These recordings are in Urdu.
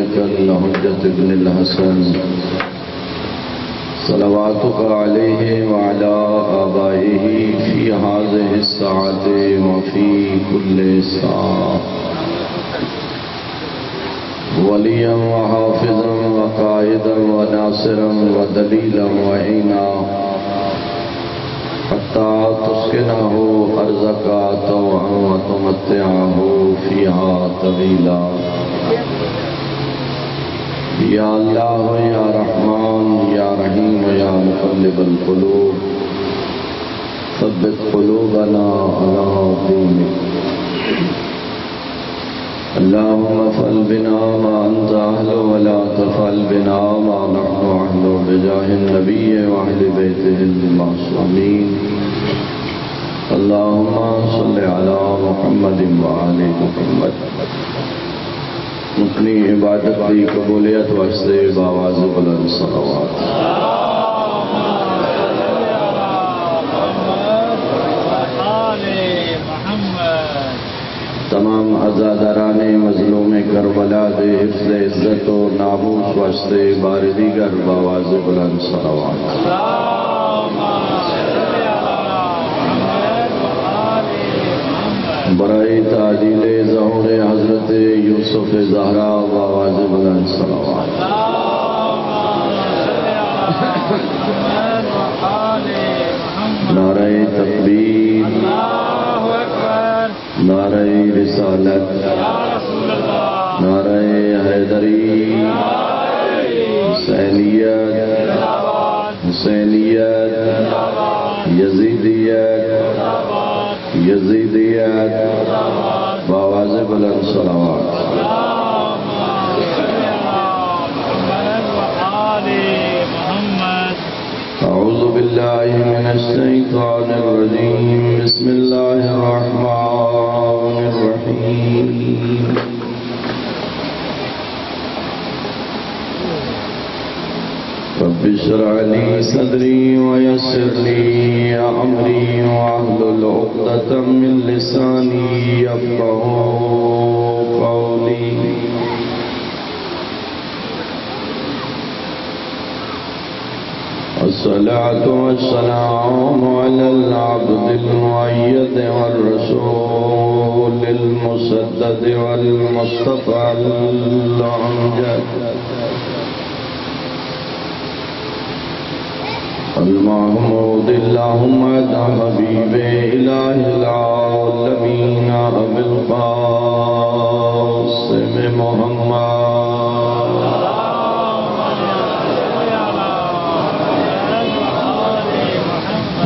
وليك الحجة ابن الحسن صلواتك عليه وعلى آبائه في هذه الساعة وفي كل ساعة وليا وحافظا وقائدا وناصرا ودليلا وعينا حتى تسكنه أرزك طوعا وتمتعه فيها طويلا. یا اللہ یا رحمان یا رحیم یا مقلب القلوب ثبت قلوبنا على دینک. اللهم افعل بنا ما انت اهل ولا تفعل بنا ما نحن اهل بجاه النبي واهل بيته المعصومين. اللهم صل على محمد وآل محمد. اپنی عبادت کی قبولیت واسطے بآواز بلند صلوات. تمام عزاداران مظلوم کربلا دے حفظ عزت و ناموس واسطے بار دیگر بآواز بلند صلوات. برائے تعدیل ظہور حضرت یوسف زہرا بآواز بلند صلوات. نعرہ تکبیر، نعرہ رسالت، نعرہ حیدری، حسینیت، یزیدیت بآواز بلند صلوات. اعوذ باللہ من الشیطان الرجیم. بسم اللہ الرحمن الرحیم. رب اشرح لي صدري ويسر لي امري واحلل عقدة من لساني يفقهوا قولي. الصلاة والسلام على العبد المؤيد والرسول المسدد والمصطفى الأمجد المحمود. اللهم ادع حبيب إله العالمين أبي القاسم محمد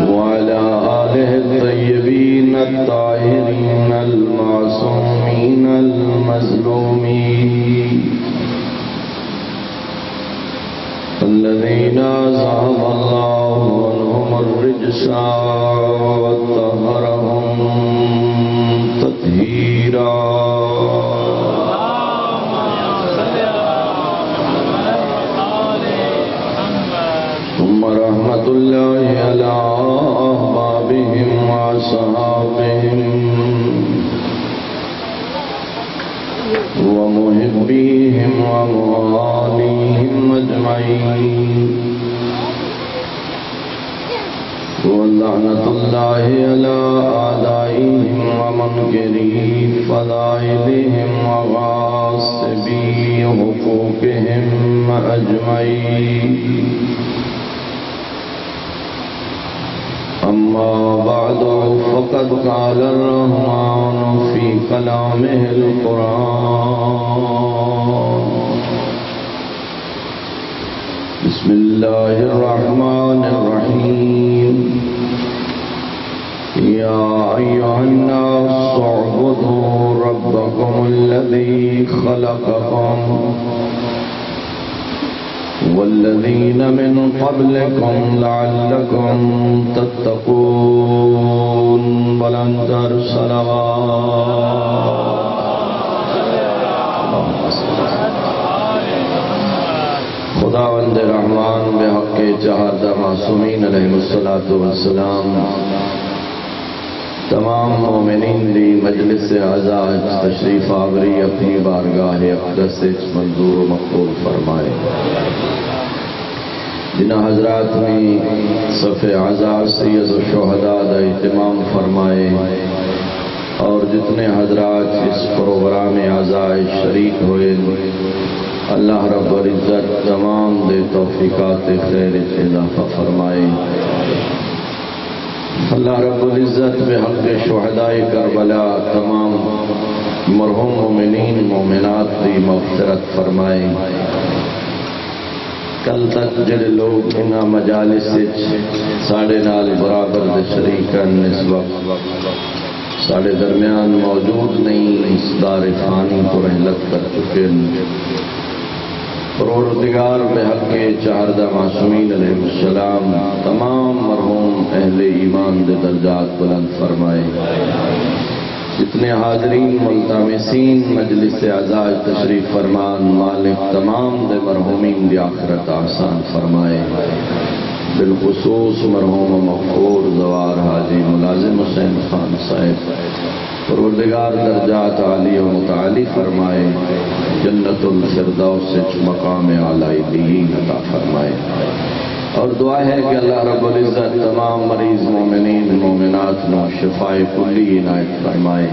وعلى آله الطيبين الطاهرين المعصومين المظلومين الذين أذهب الله عنهم الرجس وطهرهم تطهيرا. ثم رحمة الله على أحبابهم وأصحابهم ومحبيهم ومواليهم أجمعين. ولعنة الله على أعدائهم ومنكري فضائلهم وغاصبي حقوقهم أجمعين. أما بعد فقد قال الرحمن في كلامه القرآن. بسم الله الرحمن الرحيم. يا أيها الناس اعبدوا ربكم الذي خلقكم والذين من قبلكم لعلكم تتقون. بلند صلوات. خداوند رحمان بحق چہردہ معصومین علیہ الصلوۃ والسلام تمام مومنین دی مجلس عزاز تشریف آوری اپنی بارگاہ اقدس منظور و مقبول فرمائے. جنہ حضرات میں صف عزاز سید الشہداء دا اہتمام فرمائے اور جتنے حضرات اس پروگرام عزاز شریک ہوئے، اللہ رب العزت تمام دے توفیقات خیر اضافہ فرمائے. اللہ رب العزت بحق شہداء کربلا تمام مرحوم مومنین مومنات دی مغفرت فرمائے. کل تک جڑے لوگ انہاں مجالس ساڑے نال برابر دے شریکن اس وقت ساڑے درمیان موجود نہیں، اس دار فانی کو رحلت کر چکے. پروردگار بحق چہاردہ معصومین علیہ السلام تمام مرحوم اہل ایمان دے درجات بلند فرمائے. جتنے حاضرین ملتمسین مجلس عزاز تشریف فرمان، مالک تمام دے مرحومین دی آخرت آسان فرمائے. بالخصوص مرحوم مغفور زوار حاجی ملازم حسین خان صاحب پروردگار درجات عالی و متعالی فرمائے. جنت الفردوس مقام اعلی دین عطا فرمائے. اور دعا ہے کہ اللہ رب العزت تمام مریض مومنین مومنات نو شفاء کلی عنایت فرمائے،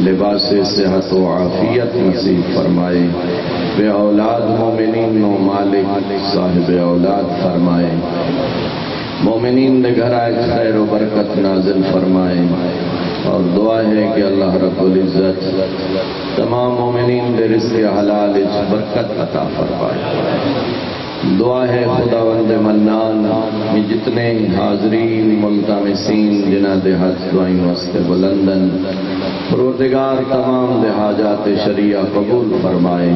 لباس صحت و عافیت نصیب فرمائے. بے اولاد مومنین نو مالک صاحب اولاد فرمائے. مومنین دے گھر آئے خیر و برکت نازل فرمائے. اور دعا ہے کہ اللہ رب العزت تمام مومنین دے رزق حلال برکت عطا فرمائے. دعا ہے خداوند منان میں جتنے حاضرین ملتمسین جنہ دے حج دعائیں واسطے بلندن، پروردگار تمام دے حاجات شریعہ قبول فرمائے،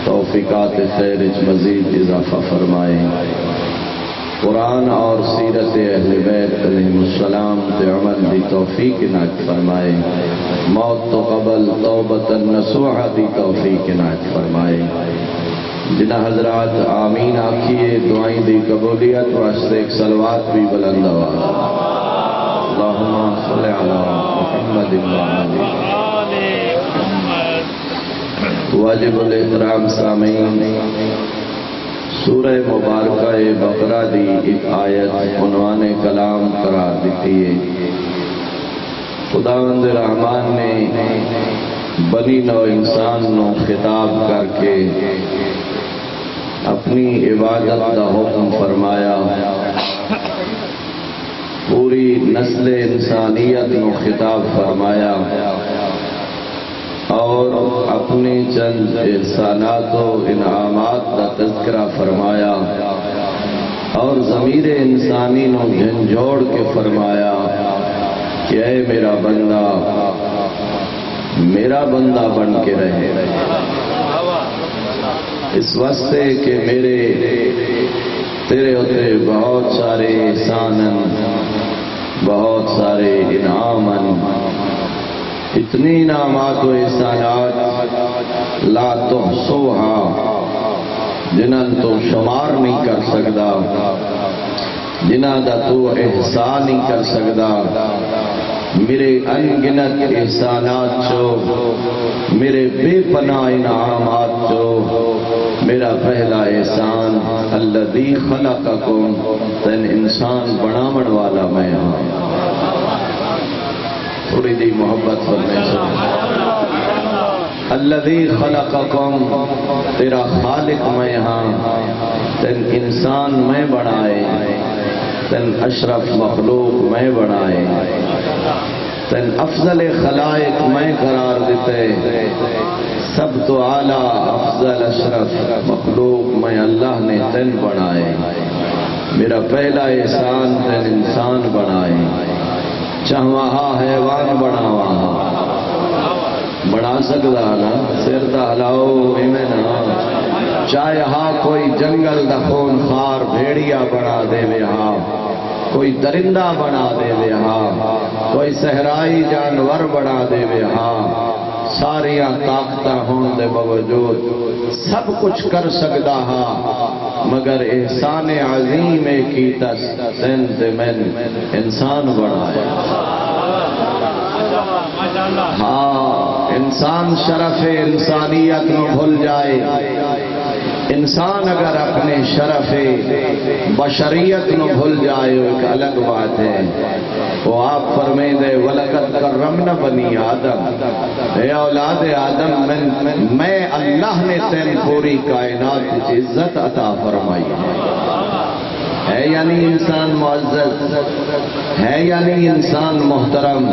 توفیقات خیر مزید اضافہ فرمائے. قرآن اور سیرت اہل بیت علیہ السلام تے عمل دی توفیق عنایت فرمائے. موت تو قبل توبۃ نصوحہ دی توفیق عنایت فرمائے. جنہ حضرات آمین آکھیے دعائیں دی قبولیت واسطے ایک صلوات بھی بلند آواز. اللہم صلی علی محمد واجب الاحترام سامعین، سورہ مبارکہ بقرہ دی ایک آیت عنوان کلام قرار دیتی ہے. خداوند رحمان نے بنی نو انسان نو خطاب کر کے اپنی عبادت کا حکم فرمایا. پوری نسل انسانیت نو خطاب فرمایا اور اپنی چند احسانات و انعامات کا تذکرہ فرمایا اور ضمیر انسانی نو جھنجھوڑ کے فرمایا کہ اے میرا بندہ بن کے رہے، اس واسطے کہ تیرے ہوتے بہت سارے احسانن، بہت سارے انعامن، اتنی انعامات و احسانات لا تحصوها جنہاں تو شمار نہیں کر سکتا، جنہاں دا تو احسان نہیں کر سکتا. میرے انگنت احسانات چو، میرے بے پناہ انعامات چو، میرا پہلا احسان الذی خلقکم، تن انسان بناون والا میں ہاں. تھوڑی دی محبت فرمائے الذی خلقکم، تیرا خالق میں ہاں، تن انسان میں بنائے، تن اشرف مخلوق میں بنائے، تن افضل خلائق میں قرار دیتے. سب تو اعلیٰ افضل اشرف مخلوق میں اللہ نے تن بنائے. میرا پہلا احسان تن انسان بنائے. چاہواں حیوان بنا سکتا نا، سر دا ہلاؤ ایویں نا. چاہے ہاں کوئی جنگل دا خون خار بھیڑیا بنا دے وے، ہاں کوئی درندہ بنا دے وے، ہاں کوئی صحرائی جانور بنا دے وے، ہاں ساریاں طاقتاں ہون دے باوجود سب کچھ کر سکتا ہاں، مگر احسان عظیم کیتا سن تے من انسان بنایا. ہاں انسان شرف انسانیت نو بھول جائے، انسان اگر اپنے شرف بشریت نو بھول جائے وہ ایک الگ بات ہے۔ وہ آپ فرمائیں دے وَلَقَدْ كَرَّمْنَا بَنِي آدم، اے اولاد آدم میں اللہ نے تین پوری کائنات کی عزت عطا فرمائی ہے، یعنی انسان معزز ہے، یعنی انسان محترم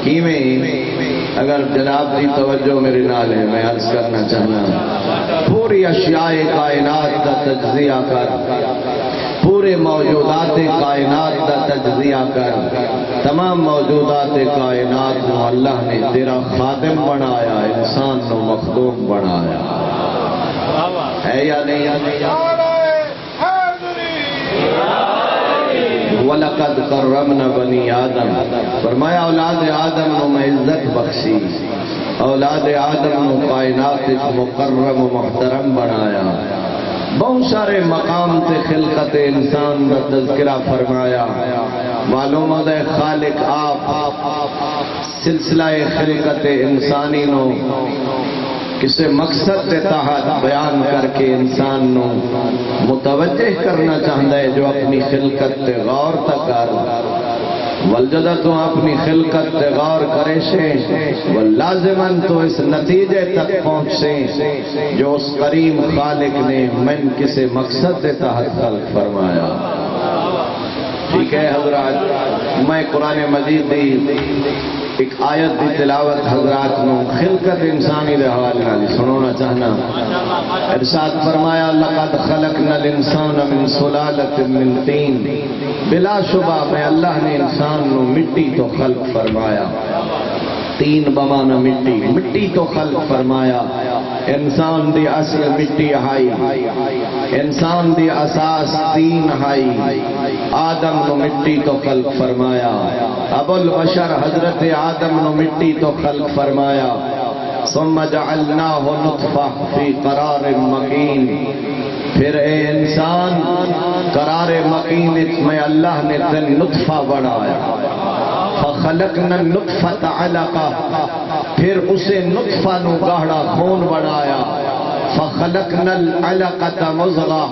کیویں؟ اگر جناب کی توجہ میرے نال ہے میں عرض کرنا چاہنا، پوری اشیاء کائنات کا تجزیہ کر، پورے موجودات کائنات کا تجزیہ کر، تمام موجودات کائنات کو اللہ نے تیرا خادم بنایا، انسان کو مخدوم بنایا ہے یا نہیں؟ وَلَقَدْ كَرَّمْنَا بَنِي آدم، فرمایا اولاد آدم کو میں عزت بخشی، اولاد آدم کو کائنات مکرم و محترم بنایا، بہت سارے مقام تے خلقت انسان کا تذکرہ فرمایا، معلوم ہے خالق آپ سلسلہ خلقت انسانی نو کسے مقصد کے تحت بیان کر کے انسان نو متوجہ کرنا چاہتا ہے جو اپنی خلقت تے غور تک کر، والجدہ تو اپنی خلقت تے غور کرے سے واللازماً تو اس نتیجے تک پہنچے جو اس کریم خالق نے من کسے مقصد کے تحت خلق فرمایا۔ ٹھیک ہے حضرات، میں قرآن مجید دی ایک آیت دی تلاوت حضرات نو خلقت انسانی دے حوالے نال سنونا چاہنا۔ ارشاد فرمایا لقد خلقنا الانسان من سلالۃ من طین، بلا شبہ میں اللہ نے انسان نو مٹی تو خلق فرمایا، تین بمانا مٹی، مٹی تو خلق فرمایا، انسان دی اصل مٹی ہائی، انسان دی اساس تین ہائی، آدم نو مٹی تو خلق فرمایا، ابو البشر حضرت آدم نو مٹی تو خلق فرمایا، ثم جعلناہ نطفہ فی قرار مکین، پھر اے انسان قرار مکین میں اللہ نے تن نطفہ بنایا، فخلقنا النطفة علقہ، پھر اسے نطفہ نو گاڑا خون بنایا، فخلقنا العلقة مضغہ،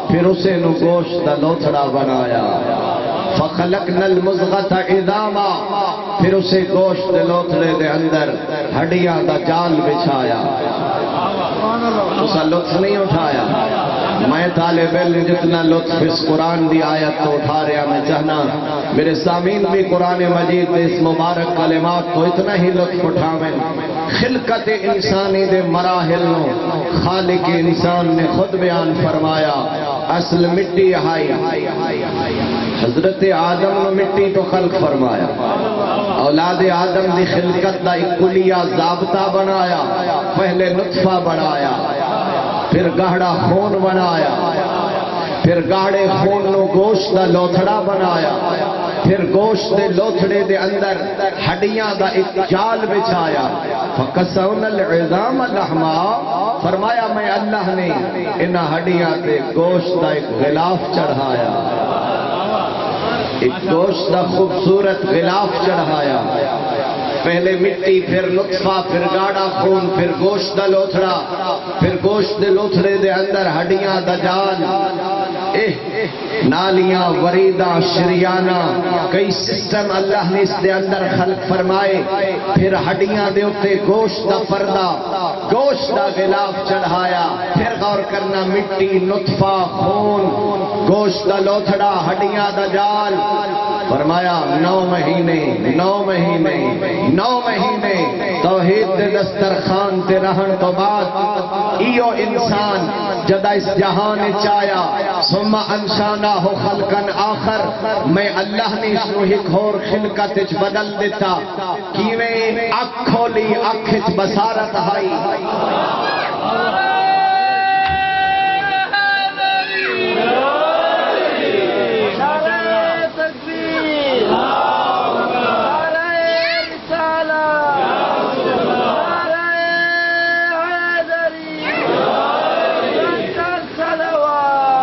پھر اسے نو گوشت لوتھڑا بنایا، فخلقنا المضغة عظاما، پھر اسے گوشت لوتھڑے دے اندر ہڈیاں دا جال بچھایا، اسا لطف نہیں اٹھایا۔ میں طالب علم جتنا لطف اس قرآن دی آیت تو اٹھا رہا میں چاہنا میرے سامعین بھی قرآن مجید دے اس مبارک کلمات تو اتنا ہی لطف اٹھاویں۔ خلقت انسانی دے مراحل نو خالق انسان نے خود بیان فرمایا، اصل مٹی ہائی، حضرت آدم نو مٹی تو خلق فرمایا، اولاد آدم دی خلقت دا ایک کلیہ ضابطہ بنایا، پہلے نطفہ بنایا، پھر گاڑا خون بنایا، پھر گاڑے خون نو گوشت دا لوتھڑا بنایا، پھر گوشت دے لوتھڑے دے اندر ہڈیاں دا ایک جال بچھایا، فَقَسَوْنَا الْعِظَامَ لَحْمًا، فرمایا میں اللہ نے انہا ہڈیاں دے گوشت دا ایک غلاف چڑھایا، ایک گوشت دا خوبصورت غلاف چڑھایا، پہلے مٹی، پھر نطفہ، پھر گاڑا خون، پھر گوشت دا لوتھڑا، پھر گوشت دے لوتھڑے دے اندر ہڈیاں دا جال، نالیاں، وریدہ، شریانہ، کئی سسٹم اللہ نے اس دے اندر خلق فرمائے، پھر ہڈیاں دے اتے گوشت دا پردہ، گوشت دا غلاف چڑھایا، پھر غور کرنا مٹی، نطفہ، خون، گوشت دا لوتھڑا، ہڈیاں دا جال، فرمایا 9 مہینے 9 مہینے 9 مہینے توحید دے دسترخوان تے رہن تو بعد ایو انسان جدا اس جہان چایا، ثم انشاناہ خلقا آخر، میں اللہ نے اس کو ایک اور خلقت بدل دیتا، کیویں اکھ کھولی، اکھ بصارت آئی،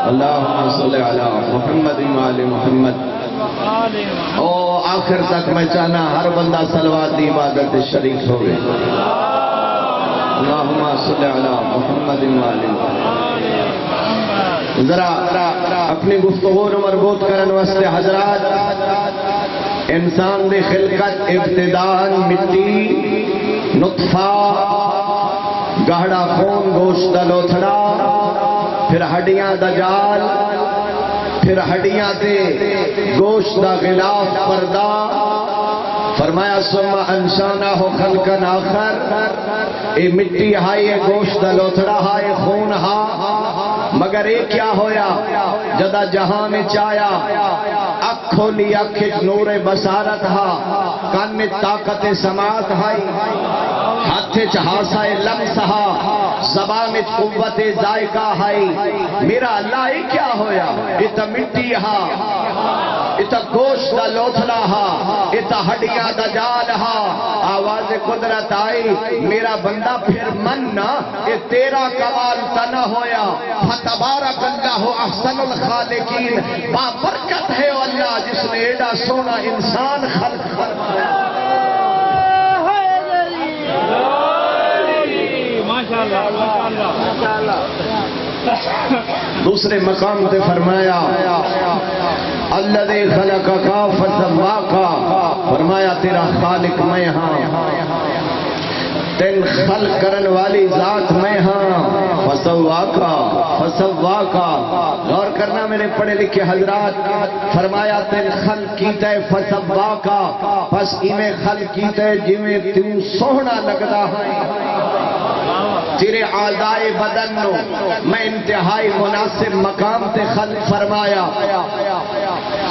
اللہم صلی علی محمد وآل محمد او آخر تک میں چاہنا ہر بندہ صلوات دی عبادت شریک ہوئے. اللہم صلی علی محمد ذرا اپنی گفتگو مربوط کرن واسطے حضرات انسان دی خلقت ابتداء مٹی نطفہ گہڑا خون گوشت لوتھڑا پھر ہڈیاں دا جال پھر ہڈیاں تے گوشت دا غلاف پردہ فرمایا ثم انشانہ خلقا آخر اے مٹی ہائی اے گوشت دا لوتھڑا ہائی خون ہا مگر ایک کیا ہویا جدا جہان چایا اکھ کھولی اکھ نور بصارت ہا کان میں طاقت سماعت ہائی ہاتھ چہاسا لمس ہا زبان میں قوت ذائقہ ہائی میرا اللہ ایک کیا ہویا اتا مٹی ہا اتا گوشت دا لوتھڑا ہا اتا ہڈیاں دا جال ہا آواز قدرت آئی میرا بندہ پھر مننا اے تیرا کمال تنہ ہویا فتبارک اللہ احسن الخالقین بابرکت ہے اللہ جس نے ایڈا سونا انسان خلق فرمایا. دوسرے مقام تے فرمایا الذی خلقک فسواک فرمایا تیرا خالق میں ہاں تین خلق کرن والی ذات میں ہاں فسواکا فسواکا. غور کرنا میرے پڑھے لکھے حضرات فرمایا تین خلق کیتا ہے فسواکا پس ایمیں خلق کیتا ہے جویں تم سوہنا لگدا ہے تیرے اعضائے بدن نو میں انتہائی مناسب مقام تے خلق فرمایا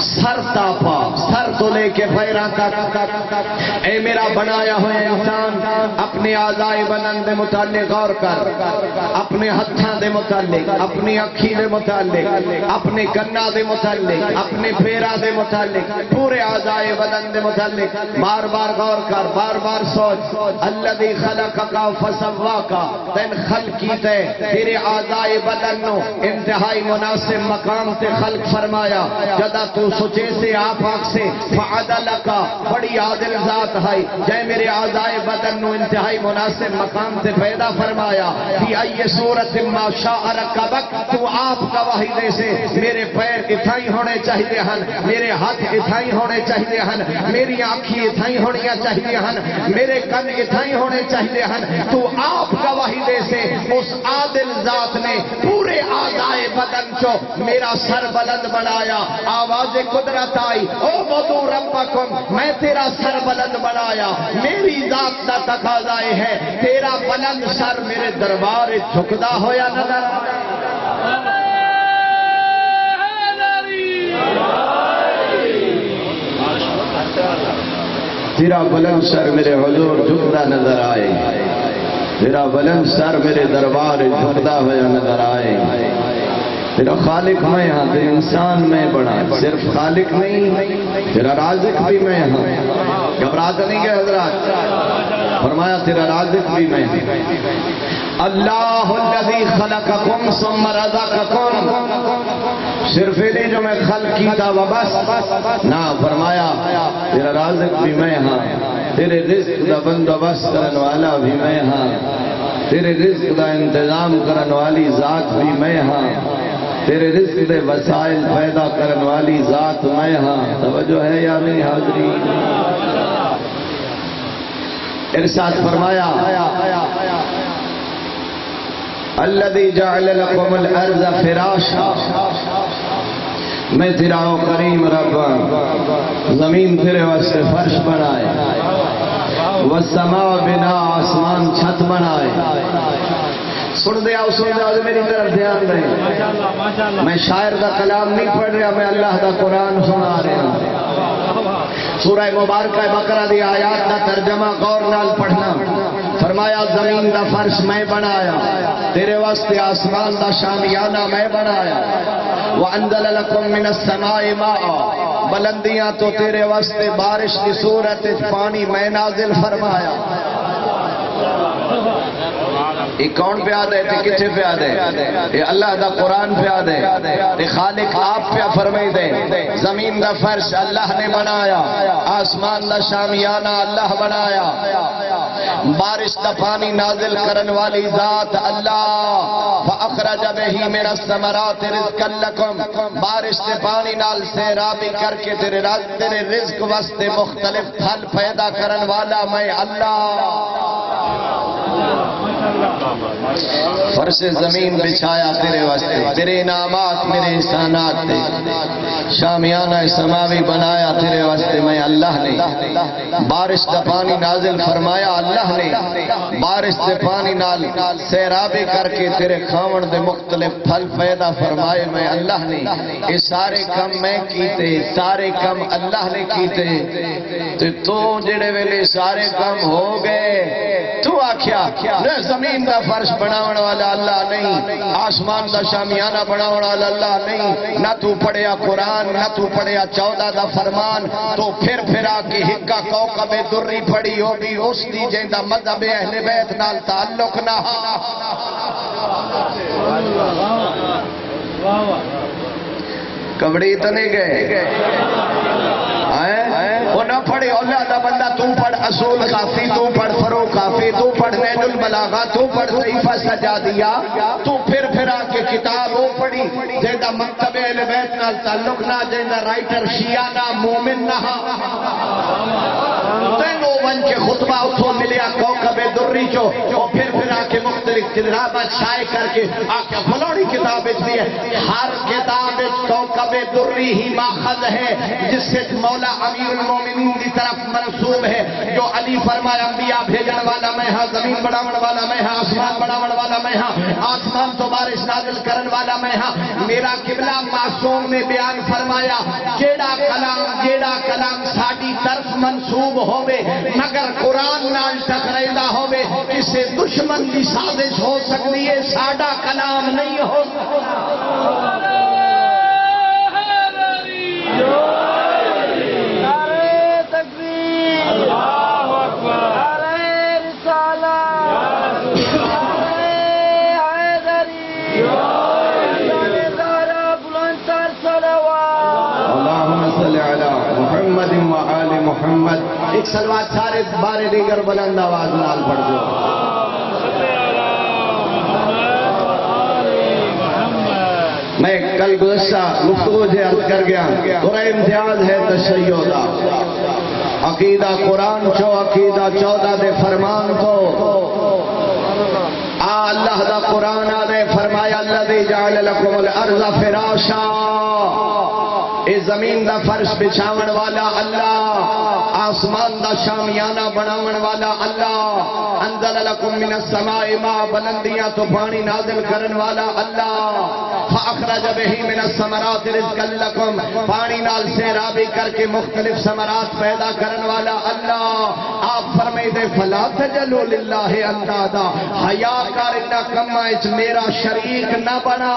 سر تاپا سر تو لے کے پیراں تک اے میرا بنایا ہوئے انسان اپنے اعضائے بدن دے متعلق غور کر اپنے ہتھاں دے متعلق اپنی اکھی دے متعلق اپنے کنا دے متعلق اپنے پیراں دے متعلق پورے اعضائے بدن دے متعلق بار بار غور کر بار بار سوچ الذی خلقک فسواک تین خلق کیتا ہے تیرے اعضائے بدن نو انتہائی مناسب مقام تے خلق فرمایا جدا تو سوچے سے آپ آنکھ سے فعدلکا بڑی عادل ذات ہے جے میرے اعضائے بدن نو انتہائی مناسب مقام تے پیدا فرمایا فی ای صورت ما شاء رکبک تو آپ گواہی دے سے میرے پیر اتھائی ہونے چاہیے ہن میرے ہاتھ اتھائی ہونے چاہیے ہن میری آنکھی اتھائی ہونی چاہیے ہن میرے کن اتھائی ہونے چاہیے ہن تو آپ گواہی دے سے اس عادل ذات نے پورے اعضائے بدن چو میرا سر بلند بنایا. آواز قدرت آئی او بدو ربکم میں تیرا سر بلند بنایا میری ذات دا تقاضائے ہے تیرا بلند سر میرے دربار جھکدا ہویا نظر تیرا بلند سر میرے حضور جھکدا نظر آئے تیرا بلند سر میرے دربار جھکدا ہوا نظر آئے. تیرا خالق میں ہاں تیرا انسان میں بڑا صرف خالق نہیں تیرا رازق بھی میں ہاں. گھبراتے نہیں گئے حضرات فرمایا تیرا رازق بھی میں اللہ الذی خلقکم ثم رزقکم صرف یہ جو میں خلق کیتا و بس نہ فرمایا تیرا رازق بھی میں ہاں تیرے رزق دا بندوبست کرن والا بھی میں ہاں تیرے رزق دا انتظام کرن والی ذات بھی میں ہاں تیرے رزق دے وسائل پیدا کرن والی ذات میں ہاں. توجہ ہے یا نہیں حاضرین؟ ارشاد فرمایا الذی جعل لکم الارض فراشا میں تیرا کریم رب زمین تیرے واسطے فرش بنائے والسماء بنا آسمان چھت بنائے. سن دیا میری طرف دھیان دیں میں شاعر کا کلام نہیں پڑھ رہا میں اللہ کا قرآن سنا رہا. سورہ مبارکہ بقرہ دی آیات کا ترجمہ غور نال پڑھنا. فرمایا زمین دا فرش میں بنایا تیرے واسطے آسمان دا شامیانہ میں بنایا وَأَنزَلَ لَكُم مِّنَ السَّمَاءِ مَاءً بلندیاں تو تیرے واسطے بارش کی صورت پانی میں نازل فرمایا. یہ کون پہ آدھے تے کتھے پہ آدھے یہ اللہ دا قرآن پہ آدھے تے خالق آپ پہ فرمائی دے زمین دا فرش اللہ نے بنایا آسمان دا شامیانہ اللہ بنایا بارش دا پانی نازل کرن والی ذات اللہ فاخرج بہی من الثمرات رزقا لکم بارش سے پانی نال سیرابی کر کے تیرے رزق واسطے مختلف پھل پیدا کرن والا میں اللہ فرش زمین بچھایا تیرے واسطے تیرے انعامات میرے احسانات تے شامیانہ سماوی بنایا تیرے واسطے میں اللہ نے بارش دا پانی نازل فرمایا اللہ نے بارش سے پانی نال سیرابی کر کے تیرے کھاون دے مختلف پھل پیدا فرمائے میں اللہ نے یہ سارے کم میں کیتے سارے کم اللہ نے کیتے تو جڑے ویلے سارے کم ہو گئے تو آکھیا زمین دا فرش بناون والا اللہ نہیں آسمان دا شامیانہ بناون والا اللہ نہیں نہ تو پڑھیا قرآن نہ تو پڑھیا 14 دا فرمان تو پھر آ کے ہکا کوکب دری پڑھی ہوگی اس دی جیندہ مذہب اہل بیت نال تعلق نہ کبڑی تو نہیں گئے وہ نہ پڑھے اللہ دا بندہ تو پڑھ اصول کافی تو پڑھ فروغ کافی تو پڑھ نین البلاغہ تو پڑھ ضعیفہ سجادیہ تو پھر آ کے کتاب وہ پڑھی جیندہ مکتب اہل بیت نال تعلق نہ جیندہ رائٹر شیعہ نہ مومن نہ تینوں ون کے خطبہ اتھو ملیا کوکب دری چو پھر آ کے مختلف کتابات شائع کر کے آ کے فلوڑی کتاب اس لیے ہر کتاب کوکب دری ہی ماخذ ہے جس سے مولا امیر المومنین کی طرف منصوب ہے جو علی فرمایا انبیاء بھیجن والا میں ہاں زمین بڑھاون والا میں ہاں آسمان بڑھاون والا میں ہاں آسمان تو بارش نازل کرن والا میں ہاں میرا قبلہ معصوم نے بیان فرمایا جیڑا کلام ساڈی طرف منصوب ہوئے مگر قرآن نال ٹکرائیدا ہوئے کسے دشمن کی سازش ہو سکتی ہے ساڈا کلام نہیں ہو سکتا محمد ایک سلوات سارے بارے دیگر بلند آواز نال پڑھ دو میں کل گزشتہ گفتگو سے عرض کر گیا تھوڑا امتیاز ہے تشیع دا عقیدہ قرآن چو عقیدہ 14 دے فرمان تو اللہ دا قرآن دے فرمایا الذی جعل لکم الارض فراشا اے زمین دا فرش بچھاون والا اللہ آسمان دا شامیانہ بناون والا اللہ انزل لکم من السماء ماء بلندیاں تو پانی نازل کرن والا اللہ فاخرج بہی من الثمرات رزقا لکم پانی نال سیرابی کر کے مختلف ثمرات پیدا کرن والا اللہ آپ فرمائی دے فلا تجلوا للہ اندادا حیا کر انہا کما اچ میرا شریک نہ بنا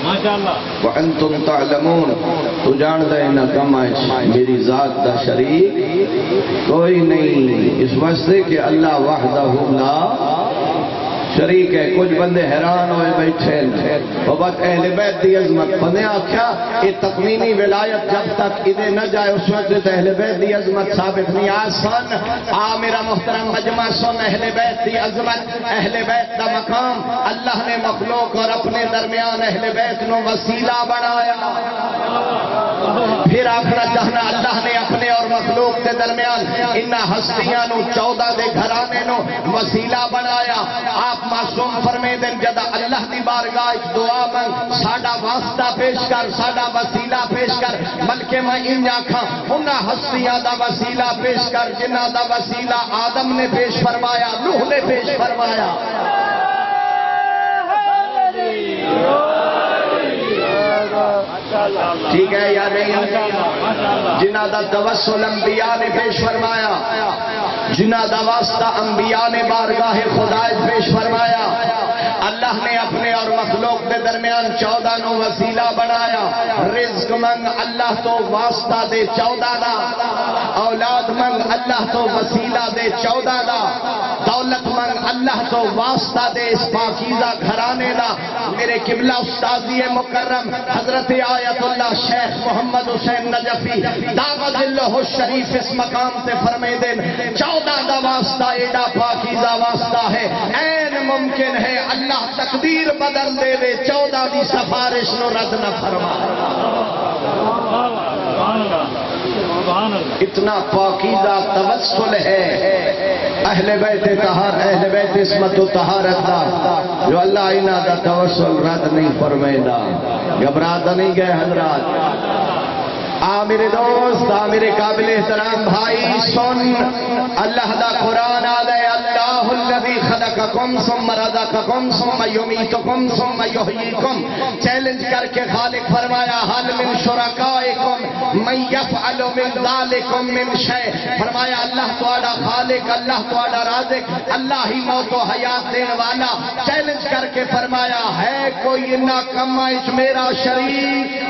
وَأَنْتُمْ تَعْلَمُونَ تو جاندہ انہا کمائش میری ذات دا شریک کوئی نہیں اس واسطے کہ اللہ وحدہ لا شریک ہے کچھ بندے حیران ہوئے بیٹھے بابت اہل بیت دی عظمت بندے آکھیا یہ تقوینی ولایت جب تک ادھے نہ جائے اس وقت اہل بیت دی عظمت ثابت نہیں آسان میرا محترم مجمع سن اہل بیت دی عظمت اہل بیت دا مقام اللہ نے مخلوق اور اپنے درمیان اہل بیت نو وسیلہ بنایا پھر آخرا چاہنا اللہ نے اپنے اور مخلوق کے درمیان انہا ہستیاں نو 14 دے گھرانے نو وسیلہ بنایا آپ معصوم فرمے دن جدا اللہ دی بارگاہ دعا من ساڈا واسطہ پیش کر ساڈا وسیلہ پیش کر بلکہ میں ان آنکھاں انہا ہستیاں دا وسیلہ پیش کر جنہ دا وسیلہ آدم نے پیش فرمایا نوح نے پیش فرمایا ٹھیک ہے یا نہیں جنہ دا توسل انبیاء نے پیش فرمایا جنہ دا واسطہ انبیاء نے بارگاہ خدا پیش فرمایا اللہ نے اپنے اور مخلوق کے درمیان 14 نو وسیلہ بنایا رزق منگ اللہ تو واسطہ دے 14 دا اولاد منگ اللہ تو وسیلہ دے 14 دا دولت مند اللہ تو واسطہ دے اس پاکیزہ گھرانے دا میرے قبلہ استاذی مکرم حضرت آیت اللہ شیخ محمد حسین نجفی دعوت اللہ الشریف اس مقام تے فرمائے دیں 14 دا واسطہ ایڈا پاکیزہ واسطہ ہے این ممکن ہے اللہ تقدیر بدل دے 14 دی سفارش نو رد نہ فرما اتنا پاکیزہ توسل ہے اہل بیت طہار اہل بیت عصمت و طہارت دا جو اللہ انہاں دا توسل رد نہیں فرمائیدا گھبراتا نہیں گئے حضرات میرے دوست میرے قابل احترام بھائی سن اللہ دا قرآن آدھے اللہ الذی خلقکم ثم رزقکم ثم یمیتکم ثم یحییکم چیلنج کر کے خالق فرمایا حل من شرکائکم من یفعل من ذالکم من شیء فرمایا اللہ تواڈا خالق اللہ تواڈا رازق اللہ ہی موت و حیات دینے والا چیلنج کر کے فرمایا ہے کوئی نہ کمائش میرا شریک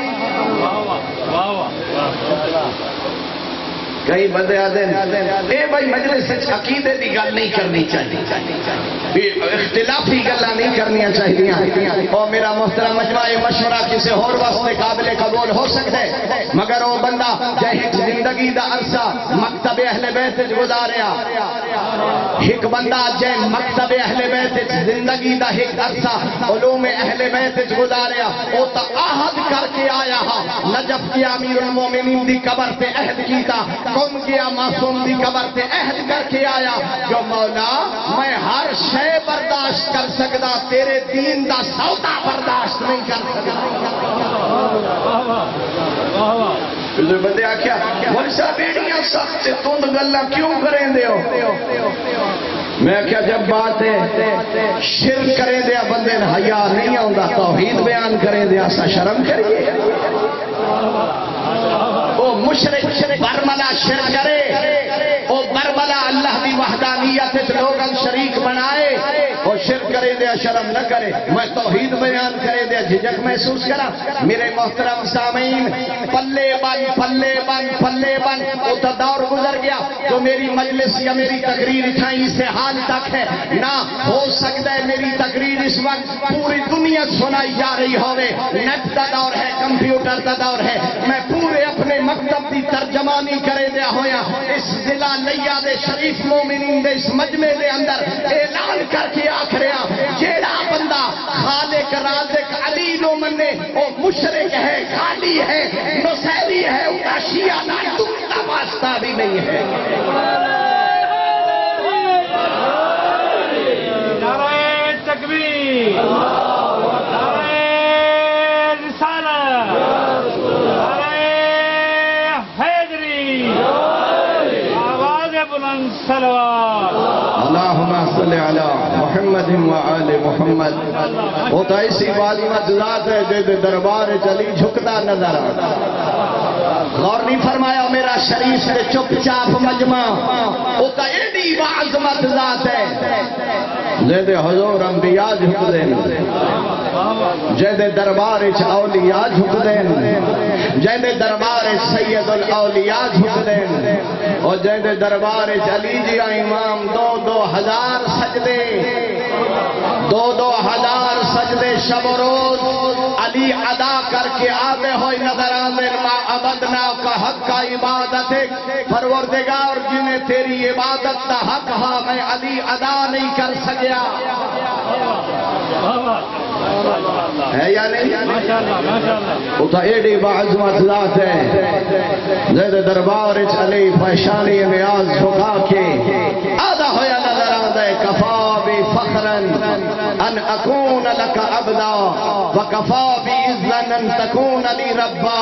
کئی بندے آتے ہیں اے بھائی مجلس عقیدے دی گل نہیں کرنی چاہیے اختلافی گلاں نہیں کرنی چاہیے اور میرا محترم مجمع مشورہ کسی اور واسطے قابل قبول ہو سکتا ہے مگر وہ بندہ جہی زندگی دا عرصہ مکتب اہل بیت گزاریا ایک بندہ جہی مکتب اہل بیت زندگی دا ایک عرصہ علوم اہل بیت گزاریا وہ تا عہد کر کے آیا نجف کی امیر المومنین دی قبر تے عہد کیتا قوم کیا معصوم دی قبر تے عہد کر کے آیا جو مولا میں ہر شے برداشت کر سکتا تیرے دین دا سودا برداشت نہیں کر سکتا بندے آکھیا مول صاحب بیڑیاں سخت سے تند گلاں کیوں کریں دے ہو میں کیا جب بات ہے شرک کریں دیا بندے نے حیا نہیں آندا توحید بیان کریں دیا سا شرم کریے وہ مشرک برملا شرک کرے وہ برملا اللہ دی وحدانیت لوگاں شریک بنائے وہ شرک کرے دیا شرم نہ کرے میں توحید بیان کرے دیا جھجک محسوس کرا میرے محترم سامعین پلے بن پلے بن پلے بن وہ تو دور گزر گیا جو میری مجلس یا میری تقریر اٹھائی سے حال تک ہے نہ ہو سکتا ہے میری تقریر اس وقت پوری دنیا سنائی جا رہی ہوئے نیٹ دا دور ہے کمپیوٹر دا دور ہے میں پورے اپنے مکتب دی ترجمانی کرے دیا ہویا اس ضلع لیا دے شریف مومنین دے اس مجمع دے اندر اعلان کر کے آخریا جیڑا بندہ خالق رازق علی نو منے وہ مشرک ہے خالی ہے نصیری ہے اُتا شیعہ نہ دکھتا واسطہ بھی نہیں ہے نعرہ تکبیر نعرہ رسالت نعرہ حیدری آواز بلند صلوات اللہم صلی علی محمد و آل محمد وہ تو ایسی والیمت ذات ہے جو دربار چلی جھکتا نظر آتا غور نہیں فرمایا میرا شریف سے چپ چاپ مجمع وہ تو ایڈی وعظمت ذات ہے جید حضور انبیاء جھک دین جید دربار اولیاء جھک دین جید دربار سید الاولیاء جھک دین اور جید دربار علی جی امام 2,000 سجدے 2,000 سجدے شب و روز علی ادا کر کے آتے ہوئے نظر آتے ما عبدنا کا حق کا عبادت ہے پروردگار جنہیں تیری عبادت کا حق ہاں میں علی ادا نہیں کر سکیا ہے یا نہیں وہ تو ایڈی بعظمت ذات ہے زید دربار علی فیشانی نیاز جھکا کے آدھا ہویا نظر آدھے کفا be فخرن in اکون look Abida وکفا be عزن ان تکون لی ربا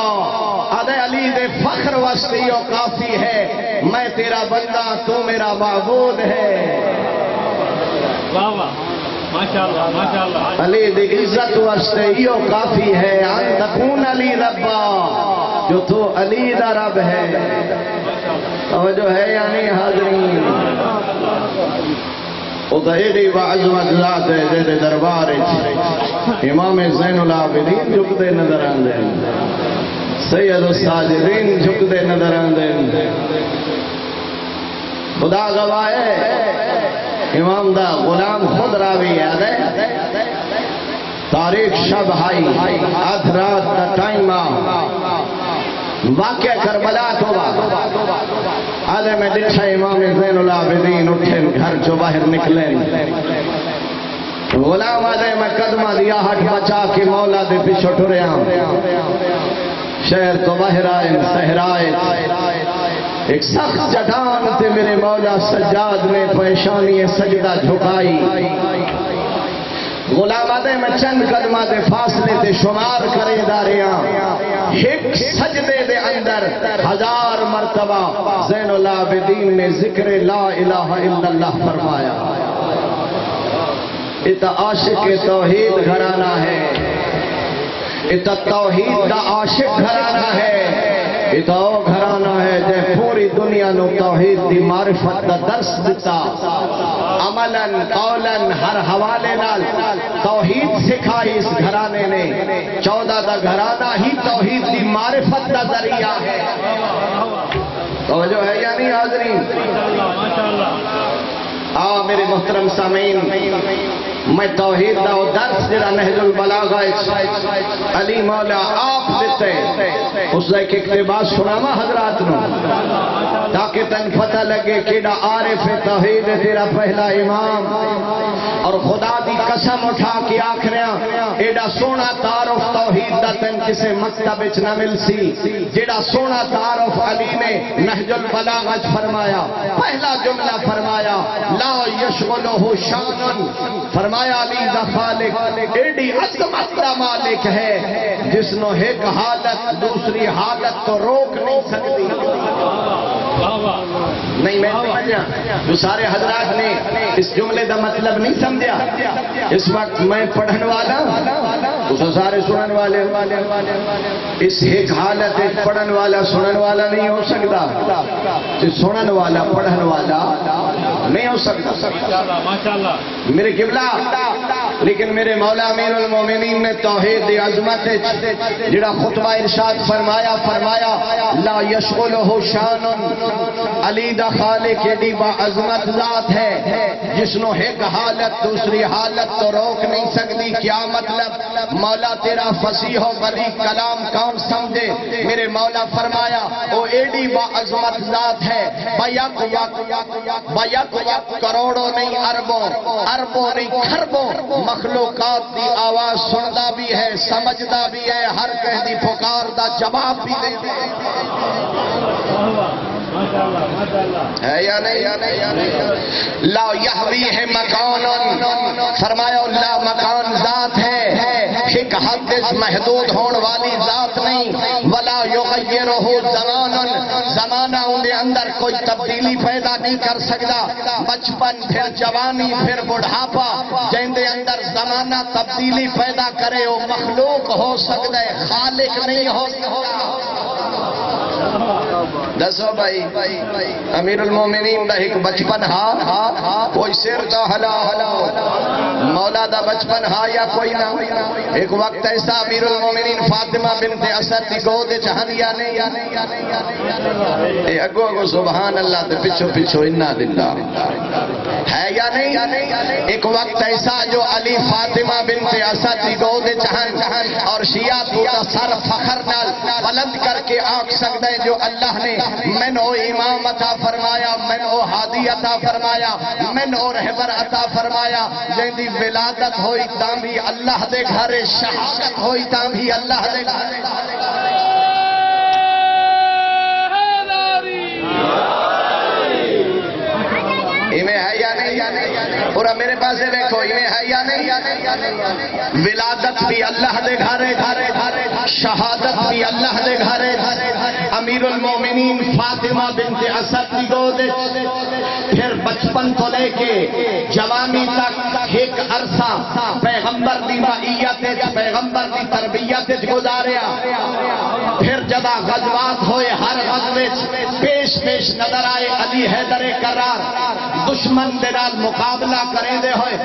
آدھے علی دے فخر وستی و کافی ہے میں تیرا بندہ تو میرا معبود ہے واہ ماشاءاللہ علی دی عزت واسطے یہ کافی ہے ان تکون علی ربا جو تو علی دا رب ہے توجہ ہے یعنی حاضرین وہ تو ایڈی وعظمت ذات ہے جید دربار امام زین العابدین جھکتے نظر آندے سید الساجدین جھکتے نظر آندے خدا گواہ امام دا غلام خود راوی ہے تاریخ شب ہائی آدھ رات دا ٹائم واقعہ کربلا تو آدھے میں دکھا امام زین العابدین اٹھے گھر جو باہر نکلے غلام آدھے میں قدمہ دیا ہٹ بچا کے مولا دے پیچھے ٹریا شہر تو باہر آئے صحرائے ایک سخت چٹان تھے میرے مولا سجاد نے پیشانی سجدہ جھکائی غلام آدھے میں چند قدمہ دے فاصلے دے شمار کرے داریاں ایک سجدے دے اندر 1000 مرتبہ زین العابدین نے ذکر لا الہ الا اللہ فرمایا. اتا عاشق توحید گھرانہ ہے, اتا توحید دا عاشق گھرانہ ہے, اتا او گھرانہ ہے جے پوری دنیا نو توحید دی معرفت دا درس دیتا, عملاً قولاً ہر حوالے نال توحید سکھائی اس گھرانے نے. 14 دا گھرانہ ہی توحید دی معرفت دا ذریعہ ہے. توجہ ہے یا نہیں حاضرین؟ میرے محترم سامعین, میں توحید دا درس جڑا نہج البلاغہ علی مولا آپ دیتے اس دا ایک اقتباس سناما حضرات نو تاکہ تن پتہ لگے کیڑا عارف توحید تیرا پہلا امام. اور خدا دی قسم اٹھا کے آخریاں ایڈا سونا تعارف توحید دا تن کسے مکتب وچ نہ مل سی جیڑا سونا تعارف علی نے نہج البلاغہ فرمایا. پہلا جملہ فرمایا لا یشغلہ شان, فرمایا علی دا خالق ایڈی عظمت دا مالک ہے جس نو ایک حالت دوسری حالت تو روک نہیں سکتی. نہیں میں سمجھا جو سارے حضرات نے اس جملے دا مطلب نہیں سمجھا. اس وقت میں پڑھن والا تو سارے سنن والے, اس ایک حالت ایک پڑھن والا سنن والا نہیں ہو سکتا, سنن والا پڑھن والا نہیں ہو سکتا میرے قبلہ. لیکن میرے مولا امیر المومنین نے توحید دی عظمت جڑا خطبہ ارشاد فرمایا لا یشغلہ شان, علی دا خالق ایڈی با عظمت ذات ہے جس نو ایک حالت دوسری حالت تو روک نہیں سکتی. کیا مطلب؟ مولا تیرا فصیح و بلیغ کلام کون سمجھے؟ میرے مولا فرمایا او ایڈی با عظمت ذات ہے بیک کروڑوں نہیں اربوں نہیں کھربوں مخلوقات دی آواز سندا بھی ہے سمجھدا بھی ہے, ہر کہہ دی پکار دا جواب بھی دے ہے یا نہیں؟ لا یحوی ہے مکان, فرمایا لا مکان ذات ہے ایک حد محدود ہون والی ذات نہیں. ولا یغیرہ زمان, زمانہ ان دے اندر کوئی تبدیلی پیدا نہیں کر سکتا. بچپن پھر جوانی پھر بڑھاپا جن دے اندر زمانہ تبدیلی پیدا کرے وہ مخلوق ہو سکتا ہے, خالق نہیں ہو سکتا. دسو بھائی امیر المومنین دا ایک بچپن ہا کوئی سر دا ہلا مولا دا بچپن ہا یا کوئی نہ. ایک وقت ایسا امیر المومنین فاطمہ بنت اسد دی گود چہنیا نہیں اے اگو سبحان اللہ تے پچھو انا للہ ہے یا نہیں؟ ایک وقت ایسا جو علی فاطمہ بنت اسد دی گود چہن اور شیعہ تو سر فخر نال بلند کر کے آنکھ سکتا ہے جو اللہ نے من او امام عطا فرمایا, من او ہادی عطا فرمایا, من او رہبر عطا فرمایا. جن دی ولادت ہوئی تاں بھی اللہ دے گھر, شہادت ہوئی تاں بھی اللہ دے گھر. ایمیں ہے یا نہیں؟ پورا میرے پاس دیکھو ایمیں ہے یا نہیں؟ ولادت بھی اللہ دے گھرے, شہادت بھی اللہ دے گھرے. امیر المومنین فاطمہ بنت اسد کی گود, پھر بچپن کو لے کے جوانی تک ایک عرصہ پیغمبر دی معیت پیغمبر دی تربیت گزاریا. پھر جب غزوات ہوئے ہر غزوے پیش نظر آئے علی حیدر کرار, دشمن دے نال مقابلہ کریں دے ہوئے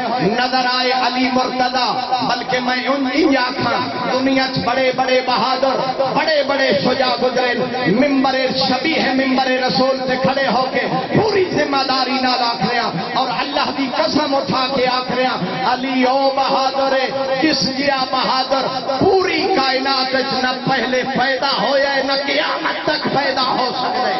نظر آئے علی مرتضی، بلکہ میں ان آکھاں دنیا چ بڑے بڑے بہادر بڑے بڑے شجاع گزرے، ممبر شبیہ ممبر رسول تے کھڑے ہو کے پوری ذمہ داری نال آکھریاں اور اللہ دی قسم اٹھا کے آکھریاں علی او بہادر ہے جس گیا بہادر پوری کائنات وچ نہ پہلے پیدا ہویا ہے نہ قیامت تک پیدا ہو سکے۔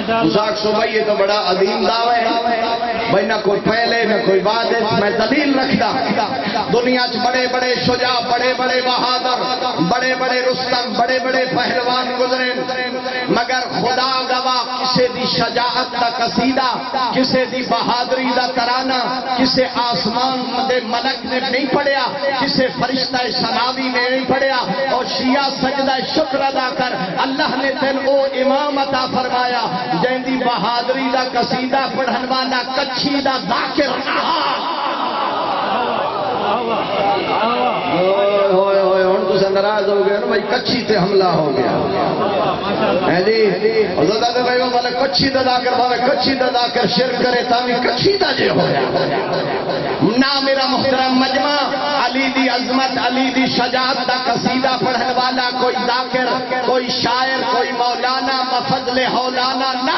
مذاق سو بھائی یہ تو بڑا عظیم دعویٰ ہے بھائی، نہ کوئی پہلے نہ کوئی بعد، میں دلیل رکھتا دنیا چ بڑے بڑے شجاع بڑے بڑے بہادر بڑے بڑے رستم بڑے بڑے پہلوان گزرے، مگر خدا گواہ کسے دی شجاعت دا قصیدہ کسے دی بہادری دا ترانہ کسے آسمان دے ملک نے نہیں پڑھیا، کسے فرشتہ سماوی نے نہیں پڑھیا، اور شیعہ سجدہ شکر ادا کر اللہ نے تین او امام عطا فرمایا جن دی بہادری دا قصیدہ پڑھن والا کچھی دا ذاکر ہوئے ہوئے ہن تساں ناراض ہو گئے نا بھائی کچھی تے حملہ ہو گیا ہے جی حضرت دے بھائی والے کچھی دا ذاکر بھاوے کچھی دا ذاکر شرک کرے تاوی کچھی دا جے ہویا نا میرا محترم مجمع علی دی عظمت علی دی شجاعت دا قصیدہ پڑھن والا کوئی ذاکر کوئی شاعر کوئی مولانا بفضل ہولانا نہ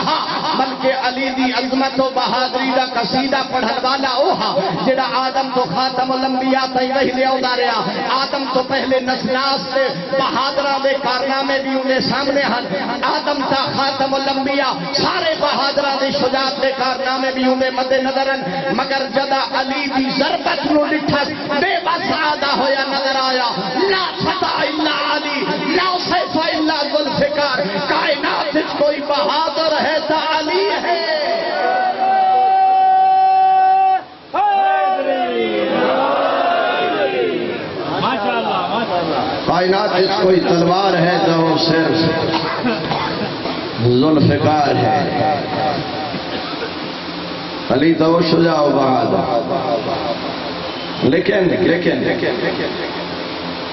بلکہ علی دی عظمت و بہادری دا قصیدہ پڑھن والا اوہا جڑا آدم تو خاتم الانبیاء تئی وہی لے آوندا رہیا، آدم تو پہلے نسناس تے بہادراں دے کارنامے بھی انہیں سامنے ہن، آدم تا خاتم الانبیاء سارے بہادراں دے شجاعت دے کارنامے بھی انہیں مد نظر ہن، مگر جدا علی دی ضربت نو ڈٹھس بے بس آدھا ہویا نظر آیا، لا فتح الا علی لا سیف الا ذوالفقار، کائنات وچ کوئی بہادر ہے تا علی ہے۔ کائنات وچ کوئی تلوار ہے تو وہ صرف ذوالفقار ہے، علی تو وہ شجاع و بہادر، لیکن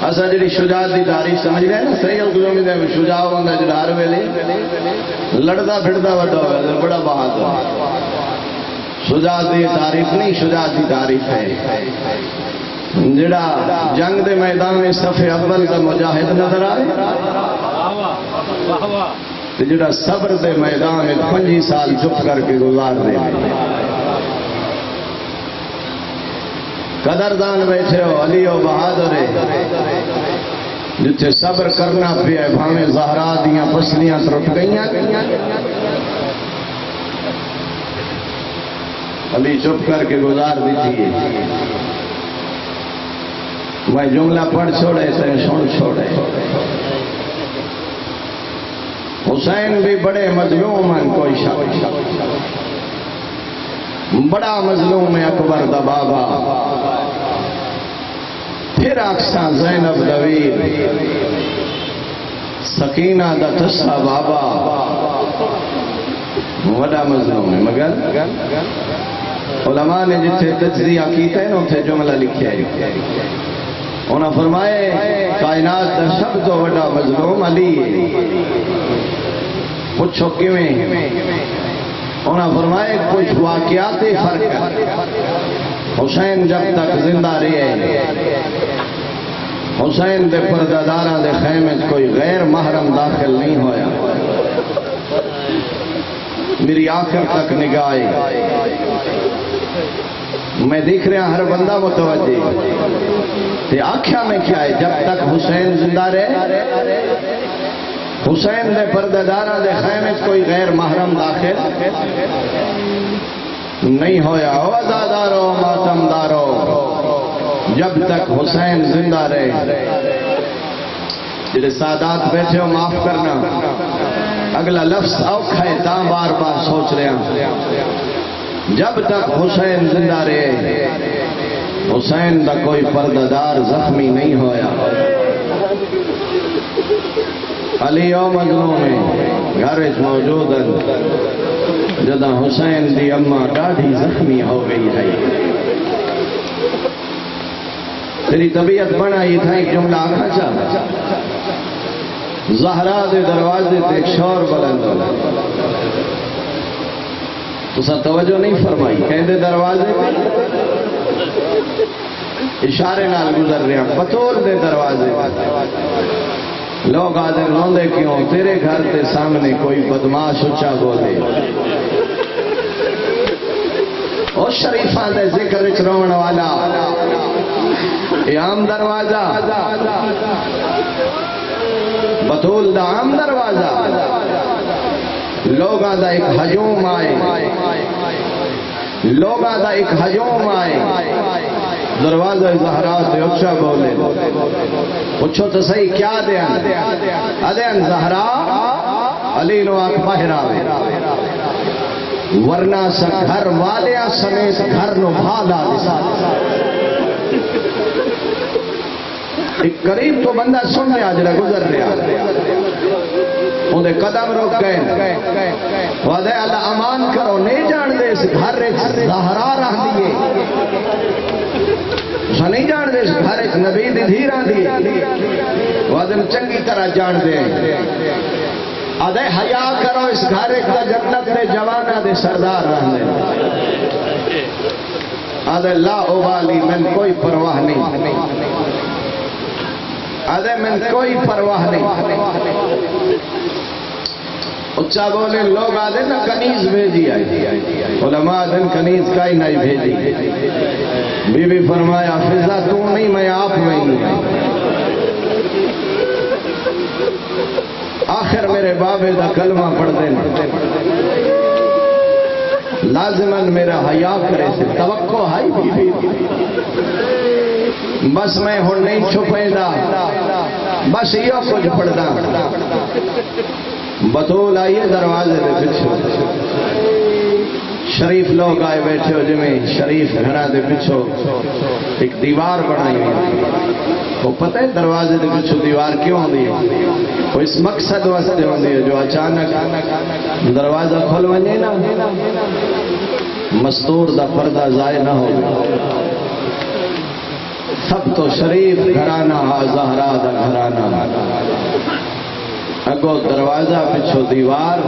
اصل جی شجاعت دی تعریف سمجھ گئے نا صحیح الگ شجاع ہوتا جڑا ہر ویلے لڑتا پھرتا وڈا ہوا بڑا بہادر، شجاعت دی تعریف نہیں شجاعت دی تعریف ہے جڑا جنگ دے میدان میں صف اول کا مجاہد نظر آئے، جڑا صبر دے میدان میں 25 سال چپ کر کے گزار دے، قدردان بیٹھے ہو علی و بہادر جتھے صبر کرنا پیا بھاویں زہرا دیاں پسلیاں ٹوٹ گئیاں، علی چپ کر کے گزار دیجیے۔ میں جملہ پڑھ چھوڑے سے سن چھوڑے، حسین بھی بڑے مظلوم ہیں کوئی شک، بڑا مظلوم ہے اکبر دا بابا، پھر اکساں زینب دویر سکینہ دا تسا بابا، بڑا مظلوم ہے، مگر علماء نے جتھے تجزیہ کیتا ہے نا اتھے جملہ لکھیا ہے، انہاں فرمائے کائنات دا سب تو بڑا مظلوم علی ہے، پوچھو کیویں؟ انہاں فرمائے کچھ واقعات فرق ہے، حسین جب تک زندہ رہے حسین دے پرداداراں دے خیمے کوئی غیر محرم داخل نہیں ہویا، میری آخر تک نگاہ میں دیکھ رہا ہر بندہ متوجہ تے آکھیا میں کیا ہے جب تک حسین زندہ رہے حسین دے پرداداراں دے خیمے کوئی غیر محرم داخل نہیں ہویا، عزادارو ماتمدارو جب تک حسین زندہ رہے۔ جڑے سادات بیٹھے ہو معاف کرنا، اگلا لفظ اوکھا ہے تا بار بار سوچ رہے ہیں، جب تک حسین زندہ رہے حسین دا کوئی پردادار زخمی نہیں ہویا۔ علی او مظلوم ہے گھر موجود جدا حسین دی اماں ڈاڑھی زخمی ہو گئی ہے، تیری طبیعت بنائی تھا ایک جملہ آکھا چاہتا، زہرا دے دروازے تے شور بلند تسا توجہ نہیں فرمائی کہندے دروازے پہ اشارے نال گزر رہے ہیں بطول دے دروازے لوگ آدھے روندے کیوں تیرے گھر تے سامنے کوئی بدماش اچھا بولے او شریفاں دے ذکر وچ رون والا یہ عام دروازہ بطول دا عام دروازہ لوگاں دا ایک ہجوم آئے لوگاں دا ایک ہجوم آئے دروازہ زہرا تے اچھا بولے پوچھو تو صحیح کیا دیں ادین زہرا علی نو آنکھ باہر آوے ورنہ سا گھر والیاں سمیت گھر نو بھالا دسا ایک قریب تو بندہ سن رہا جڑا گزر رہا انہیں قدم روک گئے وعدے اللہ امان کرو نہیں جان دے اس گھر زہرا رہ دیے اسا نہیں جان دے اس گھر نبی دی دھی رہ دیے وعدے چنگی طرح جان دے آدھے حیا کرو اس گھر کا جنت دے جوانہ دے سردار رہ دے آدھے لا ابالی من کوئی پرواہ نہیں آدھے من کوئی پرواہ نہیں اچھا بولے لوگ آدھے نا کنیز بھیجی آئی علماء دن کنیز کا ہی نہیں بھیجی بی بی فرمایا فضا تو نہیں میں آپ میں ہی آخر میرے بابے دا کلمہ پڑھ دینا لازماً میرا حیا کرے سے توقع ہائی بی بی بس میں ہوں نہیں چھپے دا بس یہ کچھ پڑھ دا بطول آئیے دروازے دے پچھو شریف لوگ آئے بیٹھے ہو جمیں شریف گھرہ دے پچھو ایک دیوار بنائی ہوئی وہ پتہ ہے دروازے دے پچھو دیوار کیوں ہوں دی وہ اس مقصد واسطے ہوں دی جو اچانک دروازہ کھول ونجے نا مستور دا پردہ ضائع نہ ہو سب تو شریف گھرانہ زہرا دا گھرانہ اگو دروازہ پچھو دیوار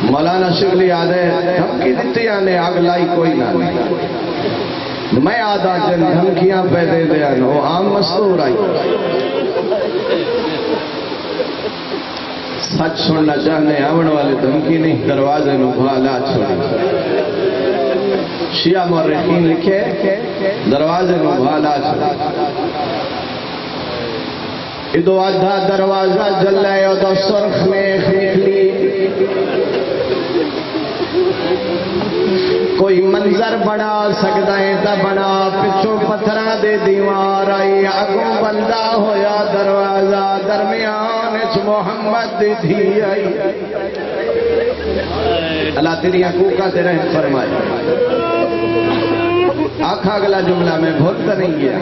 مولانا شبلی آدھے دھمکی دیتی آنے آگ لائی کوئی نہ نہیں میں آدھا جن دھمکیاں پہ دے دیا وہ عام مستور آئی سچ سننا چاہنے آمن والے دھمکی نہیں دروازے نو بھالا چھوڑی شیعہ مورخین لکھے دروازے نو بھالا چھوڑی ادو آدھا دروازہ جلے ادو سرخ میخ نکلی کوئی منظر بنا سکتا ہے تا بنا پچھو پتھرہ دے دیوار آئی اگوں بندہ ہویا دروازہ درمیان اچ محمد دی تھی آئی اللہ تیری حقوقہ تے رحم فرمائے آنکھا اگلا جملہ میں بھولتا نہیں گیا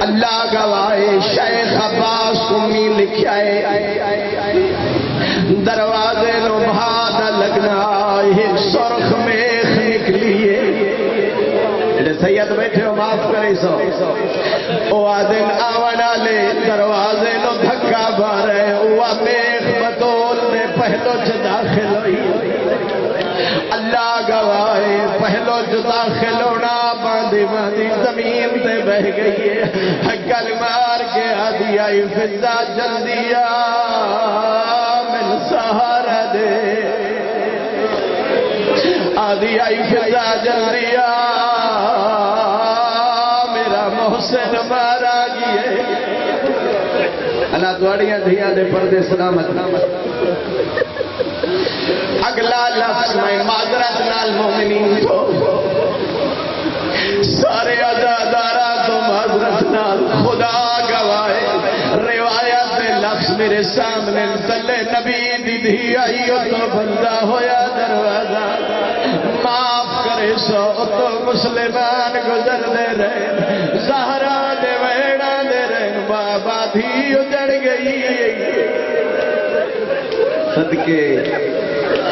اللہ گواہ شیخ عباس امی لکھیا ہے دروازے نو بھادا لگنا ایک سرخ میخ نکلیے سید بیٹھے ہو معاف کرے سو او آدن آونا لے دروازے نو دھکا بارے او میخ بطول نے پہلو چھ داخل ہوئی اللہ گواہے پہلو جو داخل ہونا باندھی باندھی زمین تے بہ گئی ہے گل مار کے آدھی آئی فضا جلدیا من سہارا دے آدھی آئی فضا جلدیا میرا محسن مارا گئے اللہ دوڑیاں دھیاں دے پردے سلامت اگلا لفظ میں معذرت نال مومنین کو سارے عزادارہ تو معذرت نال خدا گواہے روایت لفظ میرے سامنے تلے نبی دی دھی آئی تو بندہ ہویا دروازہ معاف کرے سو تو مسلمان گزر دے رہے زہرا دے ویڑا دے رہے بابا دھی اجڑ گئی صدقے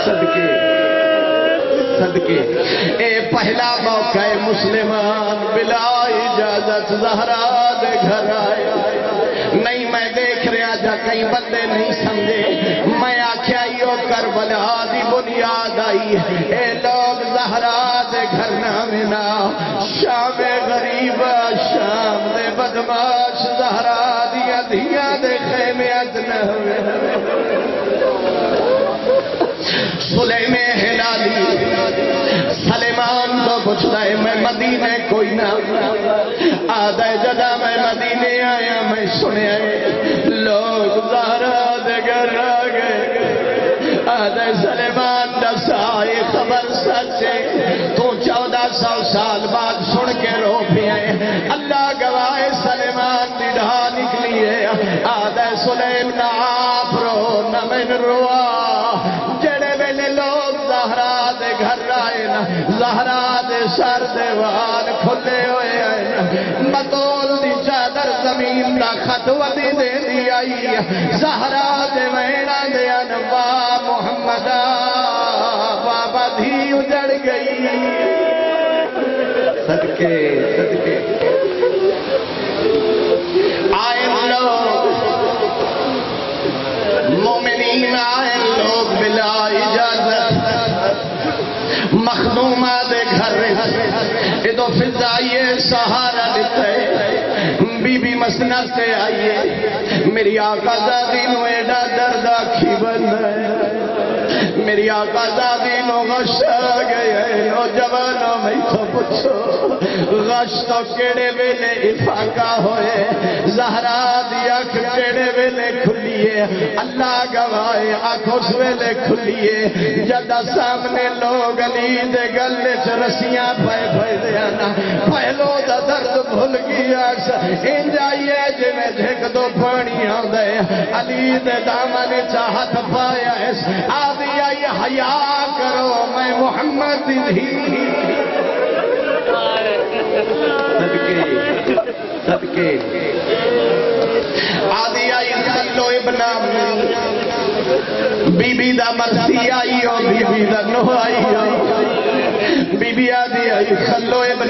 صدقے صدقے اے پہلا موقع مسلمان بلا اجازت زہرا دے گھر آئے نہیں میں دیکھ رہا جا کئی بندے نہیں سمجھے میں آکھیا یو کربلا دی بنی یاد آئی اے لوگ زہرا دے گھر نامنا شام غریب شام دے بدماش زہرا دیا دیا دے خیمے ادنہ سلیم ہلالی سلیمان کو پوچھتا ہے میں مدینے کوئی نہ آدھے جدا میں مدینے آیا میں سنے لوگ زہرا دے گھر آ گئے آدھے سلیمان دسائی خبر سچے تو 1400 سال بعد سن کے رو پھئے اللہ گواہ سلیمان نڈھا نکلی ہے آدھے سلیم نہ آپ رو نہ من روا جڑے ویلے لوگ زہرا دے گھر آئے نا زہرا دے سر دے وال کھلے ہوئے آئے مطول دی چادر زمین دا خط ودی دے دی آئی زہرا دے وینا دے انوا محمدہ بابا دھی اجڑ گئی صدقے صدقے آئے لوگ مومنین آئے لوگ بلا اجازت مخدومہ دے گھر ادو فضائیے سہارا دیتے بی بی مسند سے آئیے میری آقا زادی نو ایڈا درد آکھی بند ہے میری آقا زادی نو غش آ گئے او جوانوں میں تو پوچھو غش تو کیڑے ویلے افاقہ ہوئے زہرا دی آنکھ کیڑے ویلے کھلیے اللہ گواہے آنکھ اس ویلے کھلیے جدہ سامنے لوگ علی دے گلے چرسیاں پائے پائے دیانا پہلو دا درد بھول گیا ان جائیے جی میں جھک دو پانی آن دے علی دے دامن چاہت پایا ہے آدھی آئی حیا کرو میں محمد دھی صدقے صدقے آدھی آئی خلو ابن بی بی دا مرسی آئی ہو بی بی دا نو آئی ہو بی بی آدھی آئی خلو ابن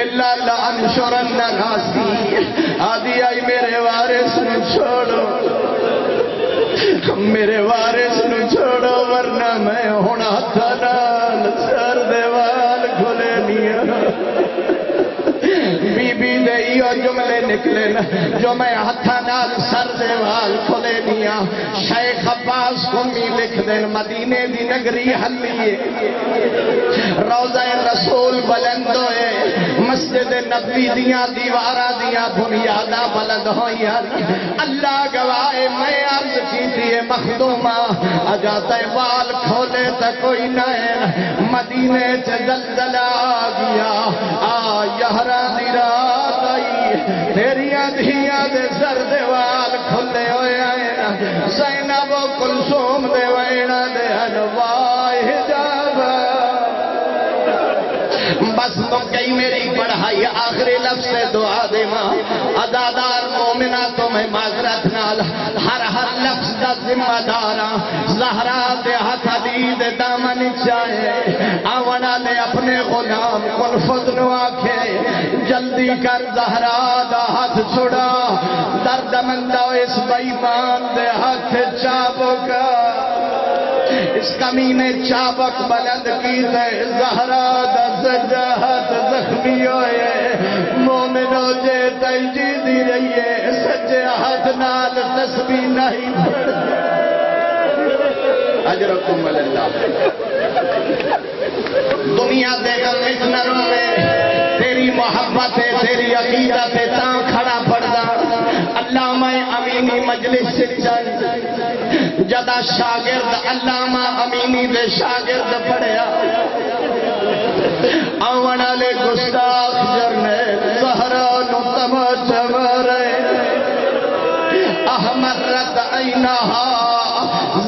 اللہ لانشرن ناسی آدھی آئی میرے وارث نو چھوڑو میرے وارث نو چھوڑو ورنہ میں ہونا تھنال سر دیوال کھلے نیا بی بی دئی اور جملے نکلے جو میں ہتھا نال سر دیوال کھلے نیا شیخ عباس کمی لکھ دین مدینے دی نگری حلیے روضہ رسول بلند ہوئے مسجد نبی دیاں دیوارہ دیاں بنیادہ بلند ہوئی اللہ گواہے میں عرض کی دیئے مخدومہ اجاتا بال کھولے تا کوئی نائر مدینے سے زلزلہ آ گیا یہرا دی رات آئی تیریاں دھیاں دے سر دیوال کھلے ہوئے آئے زینب و کلثوم دے وینا دے انواع حجاب بس تو کئی میری پڑھائی آخری لفظ سے دعا دے ماں ادادار مومنہ تو میں معذرت نال ہر لفظ دا ذمہ دارا زہرا دے ہاتھ علی دے دامن چاہے آونا دے اپنے غلام کلفت نو آکھے جلدی کر زہرا دا ہاتھ چھڑا درد مندہ اس بیمان دے ہاتھ چابو کا اس کمینے چابک بلند کی دے زہرا دا سجاہت زخمی ہوئے مومنو جے تیجی دی رہیے سجے ہاتھ نال تسبیح نہیں پڑھ اجرکم اللہ دنیا دے غم اتنروں میں تیری محبت ہے تیری عقیدت ہے تاں کھڑا پڑھدا علامہ امینی مجلس سے چل جدا شاگرد علامہ امینی دے شاگرد پڑھیا آونا لے گستاخ جرنیل زہرا نو تماچا مارے احمرت اینہا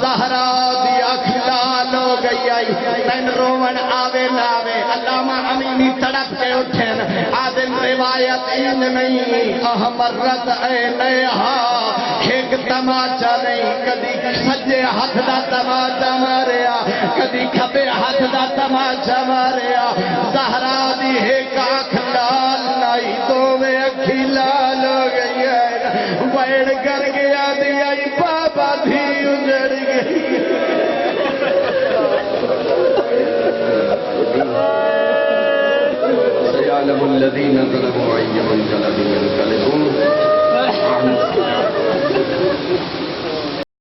زہرا دی اکھلال ہو گئی آئی تین رومن آوے لاوے علامہ امینی تڑپ کے اٹھیں آدم روایت این نہیں احمرت اینہا ایک تماچا نہیں کدی سجے ہاتھ دا تماچا ماریا کدی کھبے ہاتھ دا تماچا ماریا زہرا دی ایک آنکھ لال لائی دو میں اکھی لال ہو گئی ہے ویڑ کر گیا دی آئی بابا دھی اجڑ گئی الذين